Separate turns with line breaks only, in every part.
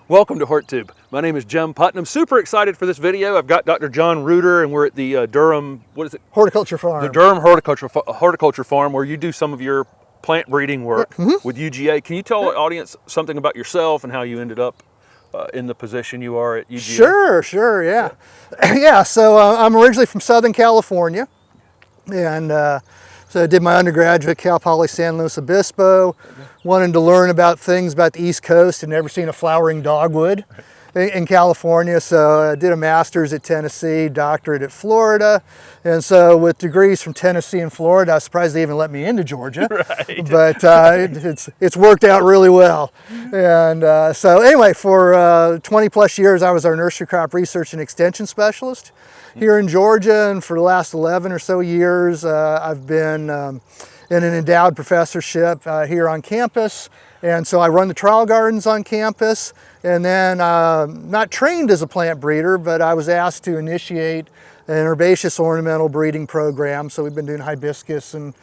Welcome to HortTube. My name is Jim Putnam. Super excited for this video. I've got Dr. John Ruter, and we're at the Durham, what is it?
Horticulture Farm.
The Durham Horticulture Farm, where you do some of your plant breeding work with UGA. Can you tell the audience something about yourself and how you ended up in the position you are at UGA?
Sure, yeah. Yeah, so I'm originally from Southern California, and so I did my undergraduate at Cal Poly San Luis Obispo, wanted to learn about things about the East Coast and never seen a flowering dogwood in California, so I did a master's at Tennessee, doctorate at Florida, and so with degrees from Tennessee and Florida, I was surprised they even let me into Georgia, but it's worked out really well. And so anyway, for 20 plus years, I was our nursery crop research and extension specialist here in Georgia, and for the last 11 or so years, I've been in an endowed professorship here on campus, and so I run the trial gardens on campus. And then, not trained as a plant breeder, but I was asked to initiate an herbaceous ornamental breeding program. So we've been doing hibiscus and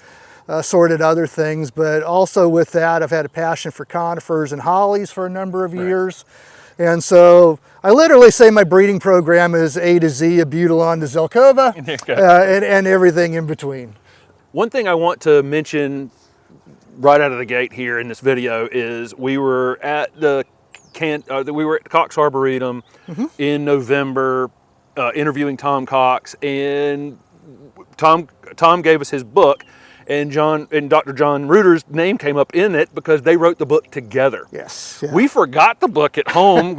assorted other things, but also with that, I've had a passion for conifers and hollies for a number of years. And so I literally say my breeding program is A to Z, Abutilon to Zelkova, and everything in between.
One thing I want to mention right out of the gate here in this video is we were at Cox Arboretum in November, interviewing Tom Cox, and Tom gave us his book, and Dr. John Ruter's name came up in it because they wrote the book together.
Yes. Yeah.
We forgot the book at home.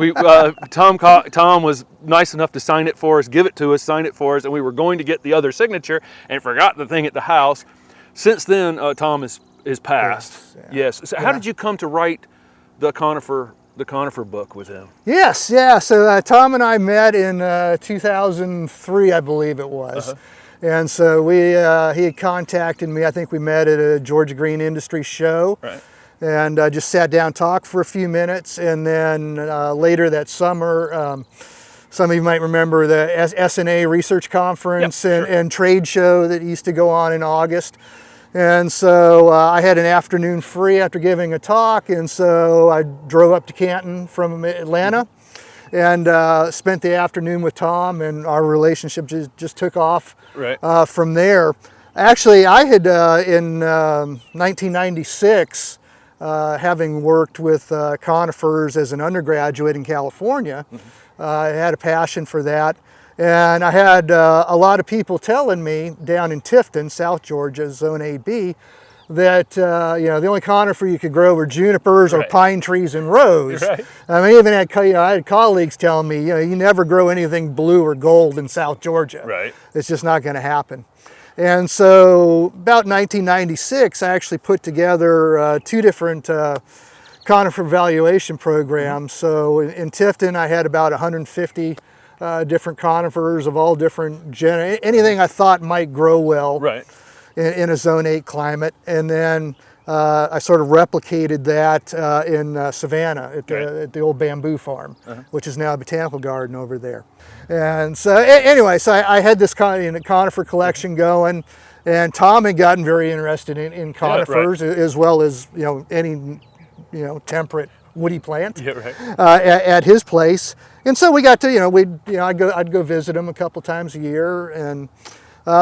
Tom was nice enough to sign it for us, give it to us, sign it for us, and we were going to get the other signature and forgot the thing at the house. Since then, Tom is passed. Yes. So how did you come to write the conifer book with him?
Yes, yeah. So Tom and I met in 2003, I believe it was. And so he had contacted me. I think we met at a Georgia Green Industry show. And just sat down, talked for a few minutes. And then later that summer, some of you might remember the SNA research conference and trade show that used to go on in August. And so I had an afternoon free after giving a talk, and so I drove up to Canton from Atlanta and spent the afternoon with Tom, and our relationship just took off from there. Actually, I had in 1996, having worked with conifers as an undergraduate in California, I had a passion for that. And I had a lot of people telling me down in Tifton, South Georgia, Zone 8B, that the only conifer you could grow were junipers or pine trees and rose. I mean, even I had colleagues telling me, you never grow anything blue or gold in South Georgia. It's just not going to happen. And so about 1996, I actually put together two different conifer valuation programs. So in Tifton, I had about 150 different conifers of all different anything I thought might grow well in a Zone 8 climate. And then I sort of replicated that in Savannah at the old bamboo farm, which is now a botanical garden over there. And so anyway, so I had this conifer collection going, and Tom had gotten very interested in conifers as well as any temperate woody plant at his place. And so we got to, I'd go visit him a couple times a year. And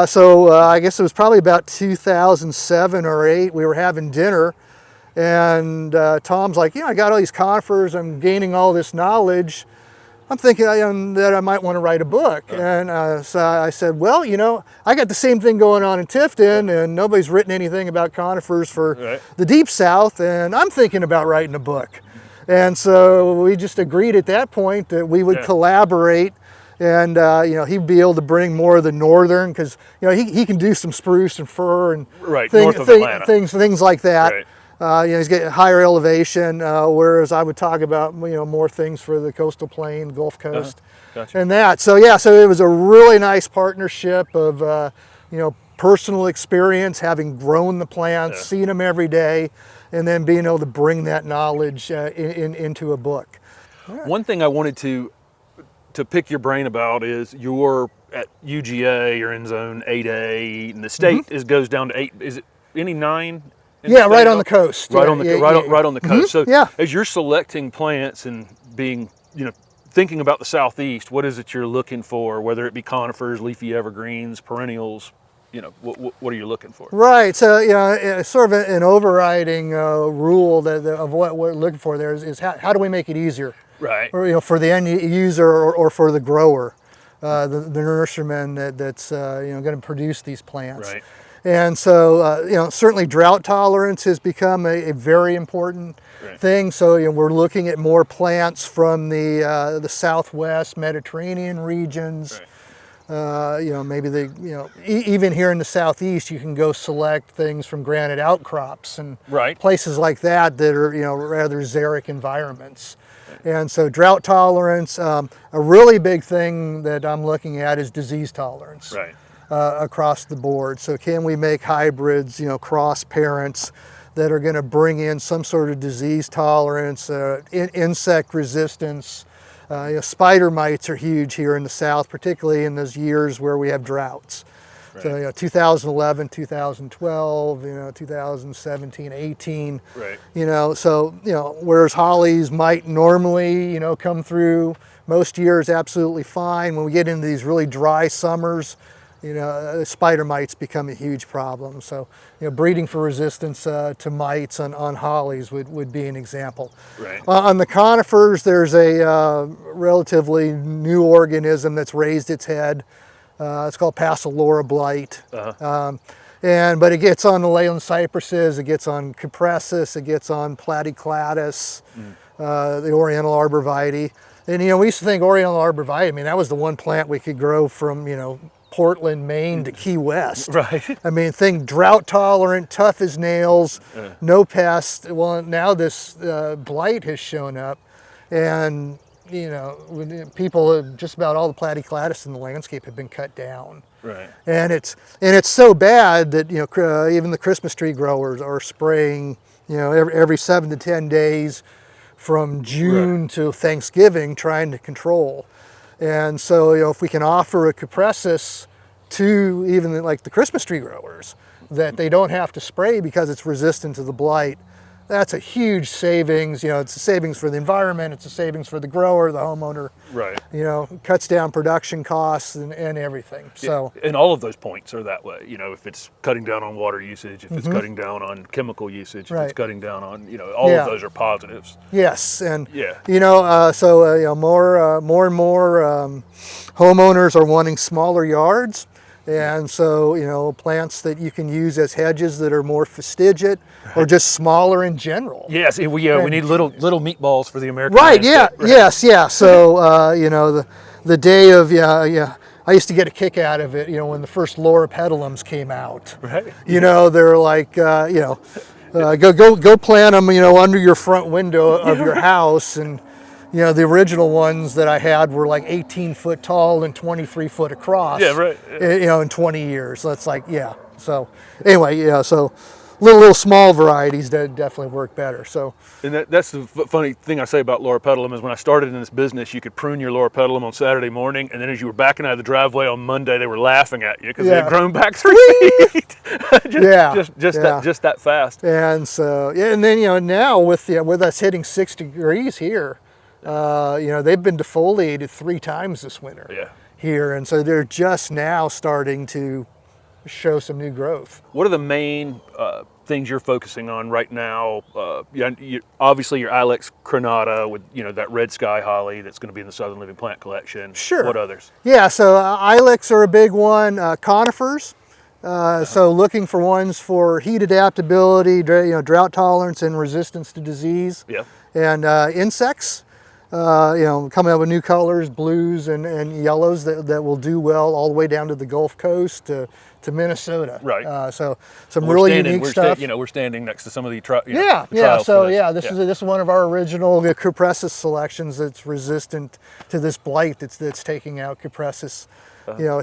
so I guess it was probably about 2007 or 8, we were having dinner, and Tom's like, I got all these conifers, I'm gaining all this knowledge. I'm thinking that I might want to write a book. And so I said, well, I got the same thing going on in Tifton, and nobody's written anything about conifers for the Deep South, and I'm thinking about writing a book. And so we just agreed at that point that we would collaborate, and he'd be able to bring more of the northern, because he can do some spruce and fir and things like that. He's getting higher elevation, whereas I would talk about more things for the coastal plain, Gulf Coast, and that. So so it was a really nice partnership of personal experience, having grown the plants, seen them every day, and then being able to bring that knowledge into a book.
One thing I wanted to pick your brain about is you're at UGA, you're in Zone 8A, and the state goes down to 8. Is it any 9?
Yeah, right on the coast.
Right on the coast. So as you're selecting plants and being, thinking about the Southeast, what is it you're looking for, whether it be conifers, leafy evergreens, perennials? What are you looking for?
Right. So, sort of an overriding rule of what we're looking for there is how do we make it easier?
Right.
Or, for the end user or for the grower, the nurseryman that's going to produce these plants.
Right.
And so, certainly drought tolerance has become a very important thing. So, we're looking at more plants from the Southwest Mediterranean regions.
Right.
Maybe even here in the Southeast, you can go select things from granite outcrops and places like that are, rather xeric environments. And so drought tolerance, a really big thing that I'm looking at is disease tolerance across the board. So can we make hybrids, cross parents that are going to bring in some sort of disease tolerance, insect resistance. Spider mites are huge here in the South, particularly in those years where we have droughts. Right. So 2011, 2012, 2017, 18. Right. Whereas hollies might normally, come through most years absolutely fine. When we get into these really dry summers, spider mites become a huge problem. So, breeding for resistance to mites on hollies would be an example. Right. On the conifers, there's a relatively new organism that's raised its head. It's called Passiflora blight. But it gets on the leyland cypresses, it gets on cupressus, it gets on platycladus, the Oriental arborvitae. And we used to think Oriental arborvitae, that was the one plant we could grow from, Portland, Maine to Key West. Right. Think drought tolerant, tough as nails, no pests. Well, now this blight has shown up, and people, just about all the platycladus in the landscape have been cut down. Right. And it's so bad that even the Christmas tree growers are spraying every 7 to 10 days from June to Thanksgiving, trying to control. And so, if we can offer a cupressus to even like the Christmas tree growers that they don't have to spray because it's resistant to the blight, that's a huge savings. It's a savings for the environment, it's a savings for the grower, the homeowner. Right. Cuts down production costs and everything. So,
and all of those points are that way. If it's cutting down on water usage, if it's cutting down on chemical usage, if it's cutting down on, all of those are positives.
Yes, and more and more homeowners are wanting smaller yards. And so, plants that you can use as hedges that are more fastigiate or just smaller in general.
Yes, we need little meatballs for the American
landscape. Yes, yeah. So, the day of, I used to get a kick out of it, when the first loropetalums came out. Right. They're like, go plant them, under your front window of your house. And, the original ones that I had were like 18 foot tall and 23 foot across. Yeah, right. Yeah. In 20 years. So it's like, So anyway, so little small varieties that definitely work better. So,
and that's the funny thing I say about loropetalum is when I started in this business, you could prune your loropetalum on Saturday morning, and then as you were backing out of the driveway on Monday, they were laughing at you because they had grown back 3 feet. just that fast.
And so and then now with us hitting 6 degrees here. They've been defoliated 3 times this winter here, and so they're just now starting to show some new growth.
What are the main things you're focusing on right now? Obviously your Ilex crenata with that red sky holly that's going to be in the Southern Living Plant Collection.
Sure.
What others?
Yeah, so Ilex are a big one. Conifers. So looking for ones for heat adaptability, drought tolerance, and resistance to disease. Yeah. And insects. Coming up with new colors, blues and yellows that will do well all the way down to the Gulf Coast to Minnesota. Right. So some really unique stuff.
We're standing next to some of the
This is one of our original cupressus selections that's resistant to this blight that's taking out cupressus,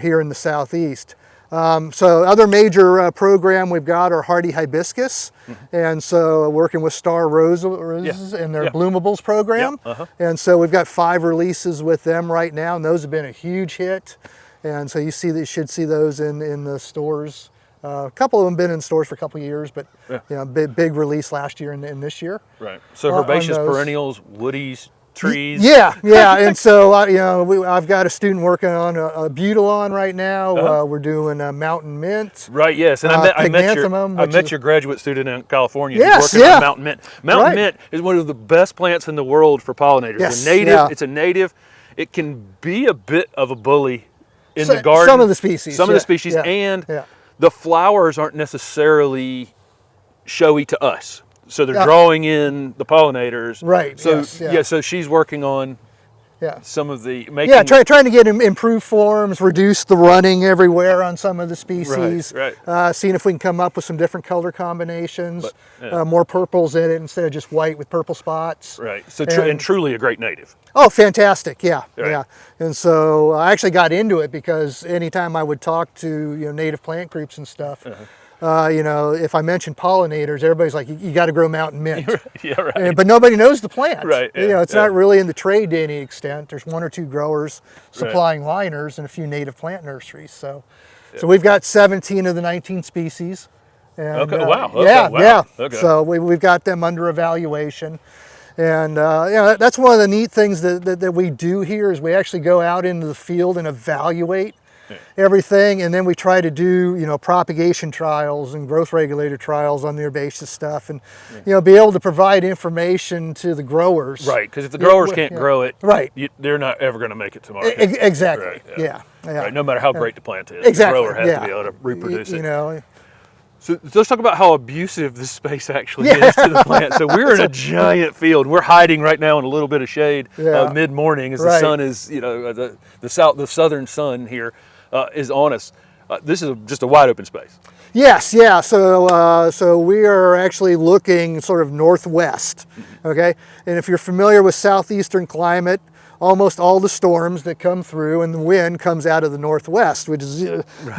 here in the Southeast. So other major program we've got are hardy hibiscus, and so working with star roses in their bloomables program. And so we've got 5 releases with them right now, and those have been a huge hit. And so you should see those in the stores. A couple of them been in stores for a couple of years, but big release last year and this year.
Right. So herbaceous perennials, woodies, trees.
Yeah, and so I've got a student working on a butylon right now. We're doing a mountain mint.
Right. Yes, and I met your graduate student in California.
Yes,
who's working on mountain mint. Mountain mint is one of the best plants in the world for pollinators.
Yes,
It's a native. It can be a bit of a bully in the garden.
Some of the species.
And the flowers aren't necessarily showy to us. So they're drawing in the pollinators.
Right.
So so she's working on some of the making.
Trying to get improved forms, reduce the running everywhere on some of the species.
Right.
Seeing if we can come up with some different color combinations, more purples in it instead of just white with purple spots.
Right. So and truly a great native.
Oh, fantastic! Yeah,
Right.
yeah. And so I actually got into it because anytime I would talk to native plant groups and stuff. If I mention pollinators, everybody's like, you got to grow mountain mint.
Yeah, right.
But nobody knows the plant.
Right.
It's not really in the trade to any extent. There's one or two growers supplying liners and a few native plant nurseries. So we've got 17 of the 19 species. And,
wow. Okay.
So we've got them under evaluation. And that's one of the neat things that we do here is we actually go out into the field and evaluate everything, and then we try to do propagation trials and growth regulator trials on the herbaceous stuff, and be able to provide information to the growers.
Right, because if the growers can't grow it,
right,
they're not ever going to make it to market.
Exactly.
Right,
yeah.
Right, no matter how great the plant is,
exactly.
the grower has to be able to reproduce it. So let's talk about how abusive this space actually is to the plant. So we're in a giant field. We're hiding right now in a little bit of shade mid-morning as the sun is, the southern sun here is on us. This is just a wide open space.
Yes, yeah. So we are actually looking sort of northwest, okay? And if you're familiar with southeastern climate, almost all the storms that come through and the wind comes out of the northwest, which is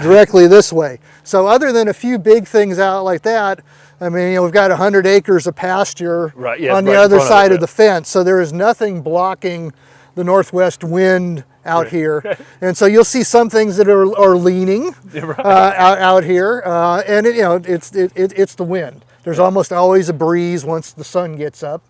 directly this way. So other than a few big things out like that, I mean, we've got 100 acres of pasture on the other side of the fence. So there is nothing blocking the northwest wind out here. And so you'll see some things that are leaning out here. And it's the wind. There's almost always a breeze once the sun gets up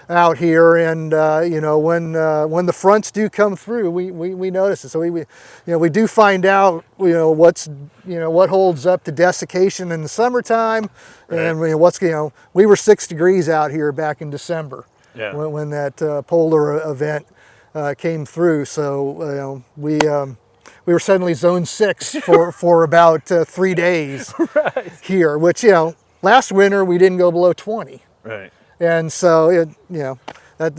out here, and when the fronts do come through, we notice it. So we do find out what holds up to desiccation in the summertime, and we were 6 degrees out here back in December when that polar event came through. So we were suddenly zone 6 for about 3 days here, which last winter we didn't go below 20, and so we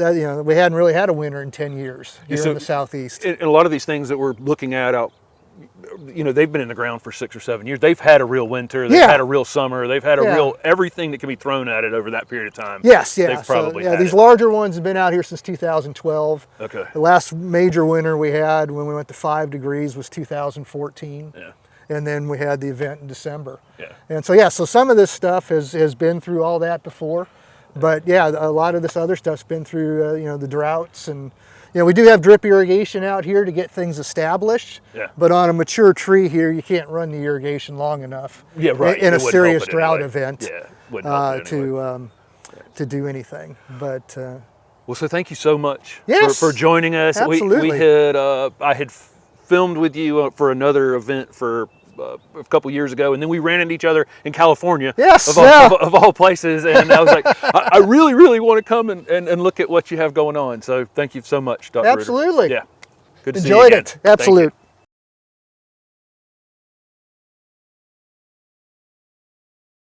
hadn't really had a winter in 10 years here in the southeast.
And a lot of these things that we're looking at out, they've been in the ground for 6 or 7 years. They've had a real winter. They've had a real summer. They've had a real everything that can be thrown at it over that period of time. They've probably had
these larger ones have been out here since 2012.
Okay.
The last major winter we had when we went to 5 degrees was 2014.
Yeah.
And then we had the event in December.
Yeah.
And so some of this stuff has been through all that before, but a lot of this other stuff's been through the droughts, and we do have drip irrigation out here to get things established.
Yeah.
But on a mature tree here, you can't run the irrigation long enough. In a serious drought event. To do anything. But
well, so thank you so much for joining us.
Absolutely.
I had filmed with you for another event for a couple years ago, and then we ran into each other in California, of all places, and I was like, I really, really want to come and look at what you have going on. So thank you so much, Dr.
Absolutely.
Ruter. Yeah. Good to
Enjoyed
see you again.
it. Absolute.